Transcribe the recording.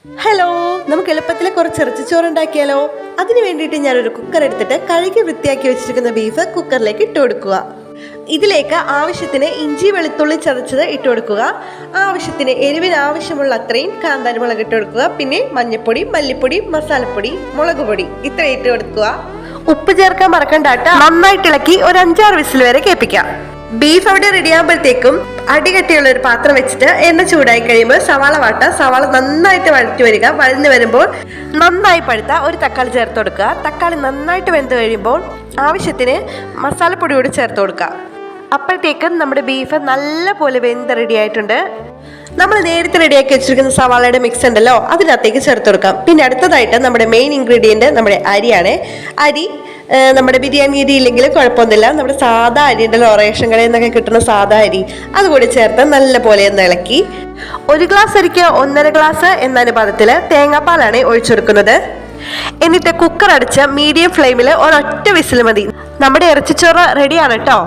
Hello, നമുക്ക് എളുപ്പത്തിൽ കുറച്ച് ഇറച്ചിച്ചോറ് ഉണ്ടാക്കിയാലോ? അതിന് വേണ്ടിയിട്ട് ഞാനൊരു കുക്കർ എടുത്തിട്ട് കഴുകി വൃത്തിയാക്കി വെച്ചിരിക്കുന്ന ബീഫ് കുക്കറിലേക്ക് ഇട്ട് കൊടുക്കുക. ഇതിലേക്ക് ആവശ്യത്തിന് ഇഞ്ചി വെളുത്തുള്ളി ചതച്ചത് ഇട്ട് കൊടുക്കുക. ആവശ്യത്തിന് എരിവിന് ആവശ്യമുള്ള അത്രയും കാന്താരി മുളക് ഇട്ട് കൊടുക്കുക. പിന്നെ മഞ്ഞൾപ്പൊടി, മല്ലിപ്പൊടി, മസാലപ്പൊടി, മുളക് പൊടി ഇത്ര ഇട്ട് കൊടുക്കുക. ഉപ്പ് ചേർക്കാൻ മറക്കണ്ടാട്ട. നന്നായിട്ട് ഇളക്കി ഒരു 5-6 വിസിൽ വരെ കേൾപ്പിക്കാം. ബീഫ് അവിടെ റെഡി ആകുമ്പോഴത്തേക്കും അടികട്ടിയുള്ള ഒരു പാത്രം വെച്ചിട്ട് എണ്ണ ചൂടായി കഴിയുമ്പോൾ സവാള സവാള നന്നായിട്ട് വഴറ്റി വരിക. വഴന്നു വരുമ്പോൾ നന്നായി പഴുത്ത ഒരു തക്കാളി ചേർത്ത് കൊടുക്കുക. തക്കാളി നന്നായിട്ട് വെന്ത് കഴിയുമ്പോൾ ആവശ്യത്തിന് മസാലപ്പൊടി കൂടി ചേർത്ത് കൊടുക്കുക. അപ്പോഴത്തേക്കും നമ്മുടെ ബീഫ് നല്ല പോലെ വെന്ത് റെഡി ആയിട്ടുണ്ട്. നമ്മൾ നേരത്തെ റെഡിയാക്കി വെച്ചിരിക്കുന്ന സവാളയുടെ മിക്സ് ഉണ്ടല്ലോ, അതിനകത്തേക്ക് ചേർത്ത് കൊടുക്കാം. പിന്നെ അടുത്തതായിട്ട് നമ്മുടെ മെയിൻ ഇൻഗ്രീഡിയൻറ്റ് നമ്മുടെ അരിയാണ്. അരി നമ്മുടെ ബിരിയാണി അരി ഇല്ലെങ്കിലും കുഴപ്പമൊന്നുമില്ല. നമ്മുടെ സാധാ അരി ഉണ്ടല്ലോ, റേഷൻ കടയിൽ നിന്നൊക്കെ കിട്ടുന്ന സാധാ അരി, അതുകൂടി ചേർത്ത് നല്ല പോലെ ഒന്ന് ഇളക്കി. 1 ഗ്ലാസ് അരിക്ക് 1.5 ഗ്ലാസ് എന്ന അനുപാതത്തിൽ തേങ്ങാപ്പാലാണ് ഒഴിച്ചെടുക്കുന്നത്. എന്നിട്ട് കുക്കർ അടച്ച് മീഡിയം ഫ്ലെയിമിൽ ഒരൊറ്റ വിസിൽ മതി. നമ്മുടെ ഇറച്ചിച്ചോറ് റെഡിയാണ് കേട്ടോ.